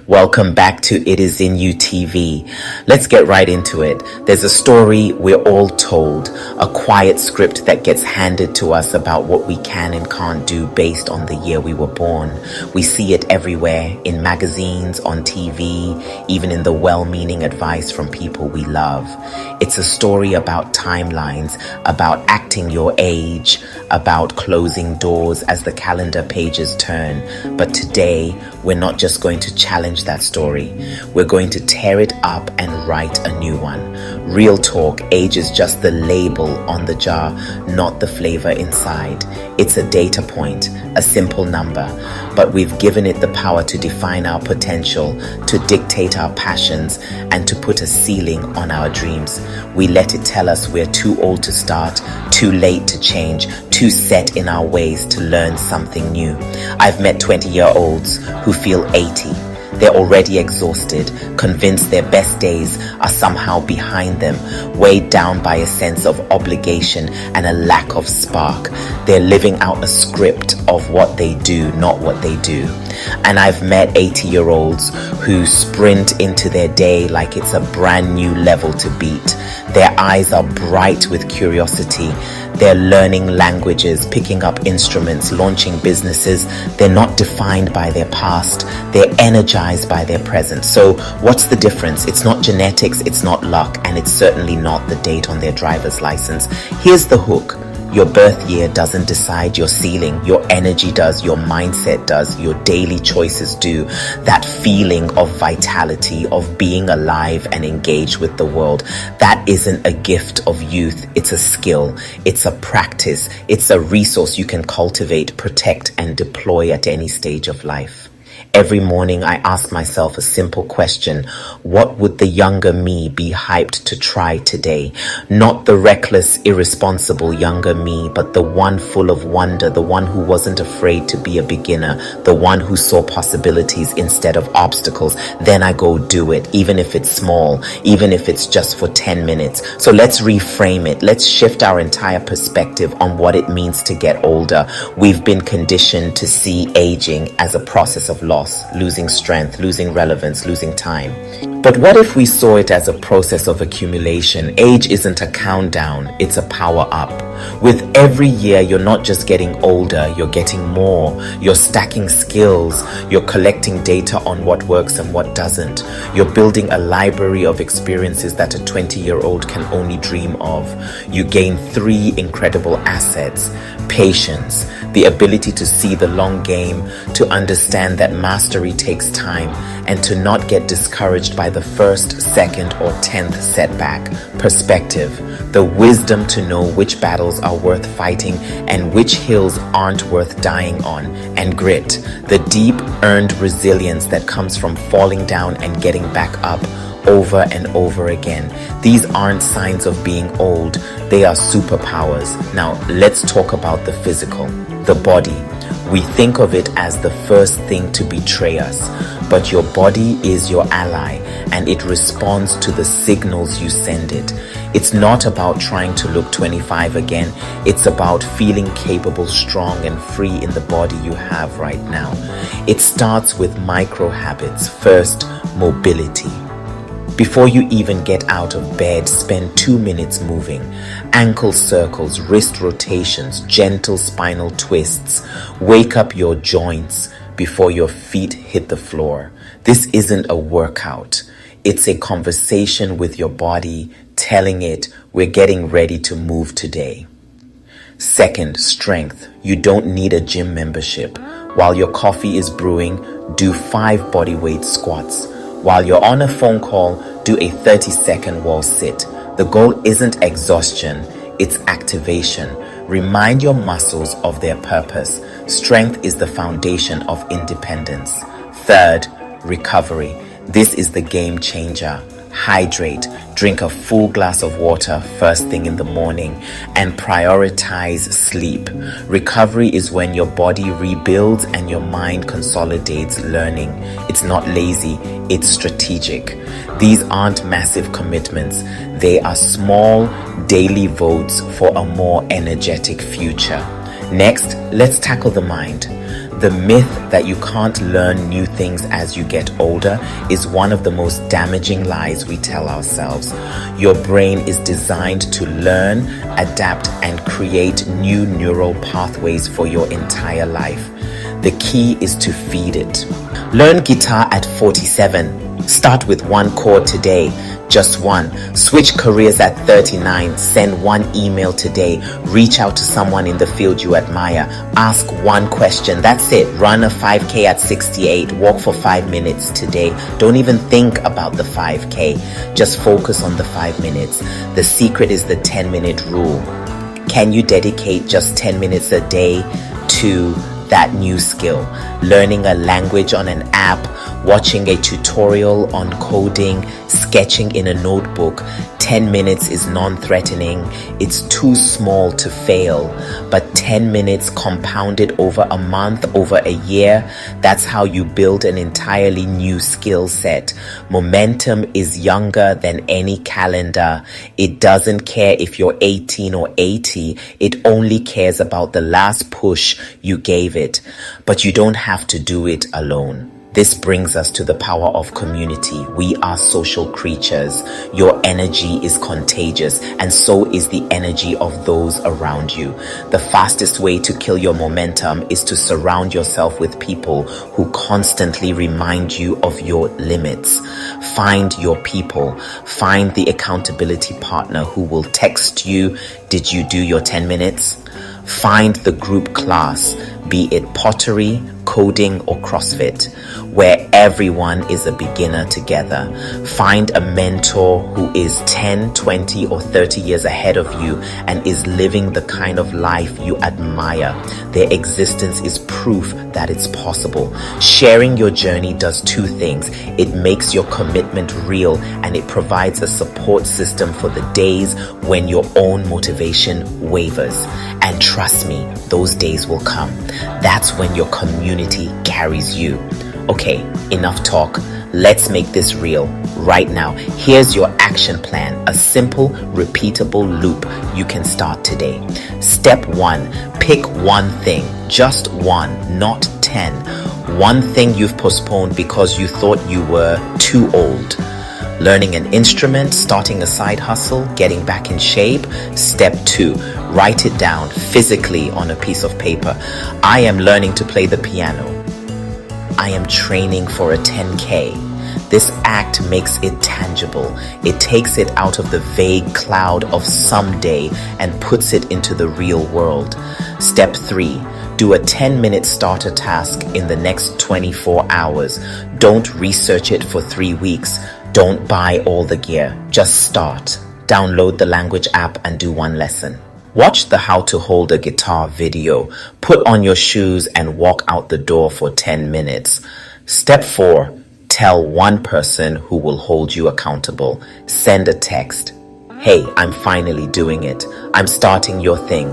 Welcome back to It Is In You TV. Let's get right into it. There's a story we're all told, a quiet script that gets handed to us about what we can and can't do based on the year we were born. We see it everywhere, in magazines, on TV, even in the well-meaning advice from people we love. It's a story about timelines, about acting your age, about closing doors as the calendar pages turn. But today, we're not just going to challenge that story. We're going to tear it up and write a new one. Real talk, age is just the label on the jar, not the flavor inside. It's a data point, a simple number, but we've given it the power to define our potential, to dictate our passions, and to put a ceiling on our dreams. We let it tell us we're too old to start, too late to change, too set in our ways to learn something new. I've met 20-year-olds who feel 80. They're already exhausted, convinced their best days are somehow behind them, weighed down by a sense of obligation and a lack of spark. They're living out a script of what they do, not what they do. And I've met 80-year-olds who sprint into their day like it's a brand new level to beat. Their eyes are bright with curiosity. They're learning languages, picking up instruments, launching businesses. They're not defined by their past. They're energized by their present. So what's the difference? It's not genetics, it's not luck, and it's certainly not the date on their driver's license. Here's the hook. Your birth year doesn't decide your ceiling. Your energy does, your mindset does, your daily choices do. That feeling of vitality, of being alive and engaged with the world, that isn't a gift of youth. It's a skill. It's a practice. It's a resource you can cultivate, protect, and deploy at any stage of life. Every morning I ask myself a simple question. What would the younger me be hyped to try today? Not the reckless, irresponsible younger me, but the one full of wonder, the one who wasn't afraid to be a beginner, the one who saw possibilities instead of obstacles. Then I go do it, even if it's small, even if it's just for 10 minutes. So let's reframe it. Let's shift our entire perspective on what it means to get older. We've been conditioned to see aging as a process of loss, losing strength, losing relevance, losing time. But what if we saw it as a process of accumulation? Age isn't a countdown, it's a power up. With every year, you're not just getting older, you're getting more. You're stacking skills, you're collecting data on what works and what doesn't. You're building a library of experiences that a 20-year-old can only dream of. You gain 3 incredible assets: patience, the ability to see the long game, to understand that mastery takes time, and to not get discouraged by the first, second, or 10th setback; perspective, the wisdom to know which battles are worth fighting and which hills aren't worth dying on; and grit, the deep earned resilience that comes from falling down and getting back up over and over again. These aren't signs of being old, they are superpowers. Now let's talk about the physical, the body. We think of it as the first thing to betray us, but your body is your ally and it responds to the signals you send it. It's not about trying to look 25 again, it's about feeling capable, strong, and free in the body you have right now. It starts with micro habits. First, mobility. Before you even get out of bed, spend 2 minutes moving. Ankle circles, wrist rotations, gentle spinal twists. Wake up your joints before your feet hit the floor. This isn't a workout. It's a conversation with your body, telling it, we're getting ready to move today. Second, strength. You don't need a gym membership. While your coffee is brewing, do 5 bodyweight squats. While you're on a phone call, do a 30-second wall sit. The goal isn't exhaustion, it's activation. Remind your muscles of their purpose. Strength is the foundation of independence. Third, recovery. This is the game changer. Hydrate. Drink a full glass of water first thing in the morning and prioritize sleep. Recovery is when your body rebuilds and your mind consolidates learning. It's not lazy, it's strategic. These aren't massive commitments. They are small daily votes for a more energetic future. Next, let's tackle the mind. The myth that you can't learn new things as you get older is one of the most damaging lies we tell ourselves. Your brain is designed to learn, adapt, and create new neural pathways for your entire life. The key is to feed it. Learn guitar at 47. Start with one chord today. Just one. Switch careers at 39. Send one email today. Reach out to someone in the field you admire. Ask one question. That's it. Run a 5K at 68. Walk for 5 minutes today. Don't even think about the 5K. Just focus on the 5 minutes. The secret is the 10-minute rule. Can you dedicate just 10 minutes a day to that new skill? Learning a language on an app, watching a tutorial on coding, sketching in a notebook. 10 minutes is non-threatening. It's too small to fail. But 10 minutes compounded over a month, over a year, that's how you build an entirely new skill set. Momentum is younger than any calendar. It doesn't care if you're 18 or 80. It only cares about the last push you gave it. But you don't have to do it alone. This brings us to the power of community. We are social creatures. Your energy is contagious, and so is the energy of those around you. The fastest way to kill your momentum is to surround yourself with people who constantly remind you of your limits. Find your people. Find the accountability partner who will text you, "Did you do your 10 minutes?" Find the group class, be it pottery, coding, or CrossFit, where everyone is a beginner together. Find a mentor who is 10, 20, or 30 years ahead of you and is living the kind of life you admire. Their existence is proof that it's possible. Sharing your journey does two things. It makes your commitment real, and it provides a support system for the days when your own motivation wavers. And trust me, those days will come. That's when your community carries you. Okay, enough talk. Let's make this real. Right now, here's your action plan, a simple, repeatable loop you can start today. Step 1, pick one thing, just one, not 10. One thing you've postponed because you thought you were too old. Learning an instrument, starting a side hustle, getting back in shape. Step 2, write it down physically on a piece of paper. I am learning to play the piano. I am training for a 10K. This act makes it tangible. It takes it out of the vague cloud of someday and puts it into the real world. Step 3, do a 10-minute starter task in the next 24 hours. Don't research it for 3 weeks. Don't buy all the gear. Just start. Download the language app and do one lesson. Watch the How to Hold a Guitar video. Put on your shoes and walk out the door for 10 minutes. Step 4, tell one person who will hold you accountable. Send a text. Hey, I'm finally doing it. I'm starting your thing.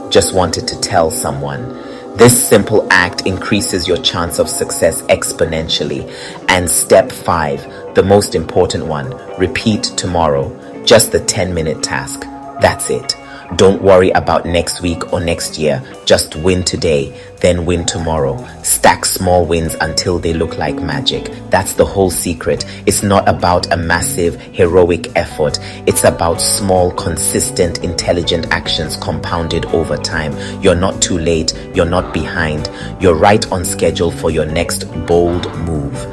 Just wanted to tell someone. This simple act increases your chance of success exponentially. And step 5, the most important one, repeat tomorrow. Just the 10-minute task. That's it. Don't worry about next week or next year. Just win today, then win tomorrow. Stack small wins until they look like magic. That's the whole secret. It's not about a massive, heroic effort. It's about small, consistent, intelligent actions compounded over time. You're not too late. You're not behind. You're right on schedule for your next bold move.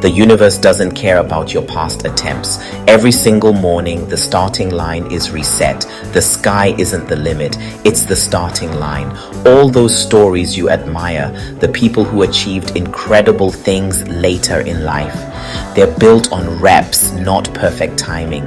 The universe doesn't care about your past attempts. Every single morning, the starting line is reset. The sky isn't the limit, it's the starting line. All those stories you admire, the people who achieved incredible things later in life, they're built on reps, not perfect timing.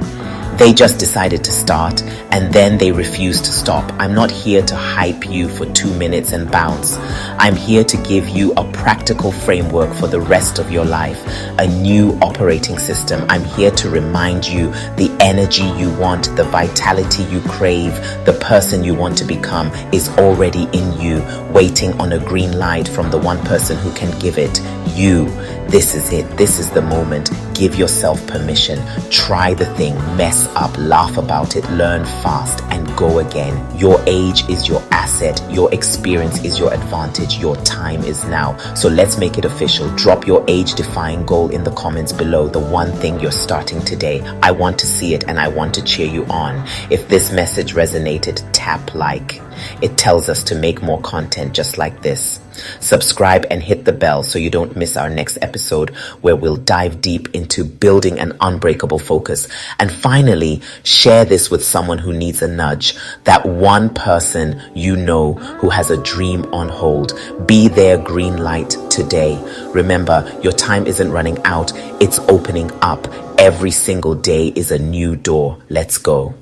They just decided to start and then they refused to stop. I'm not here to hype you for 2 minutes and bounce. I'm here to give you a practical framework for the rest of your life, a new operating system. I'm here to remind you the energy you want, the vitality you crave, the person you want to become is already in you, waiting on a green light from the one person who can give it, you. This is it. This is the moment. Give yourself permission. Try the thing, mess up, laugh about it, learn fast, and go again. Your age is your asset. mindset. Your experience is your advantage. Your time is now. So let's make it official. Drop your age-defying goal in the comments below, the one thing you're starting today. I want to see it and I want to cheer you on. If this message resonated, tap like. It tells us to make more content just like this. Subscribe and hit the bell so you don't miss our next episode, where we'll dive deep into building an unbreakable focus. And finally, share this with someone who needs a nudge, that one person you know who has a dream on hold. Be their green light today. Remember, your time isn't running out, it's opening up. Every single day is a new door. Let's go.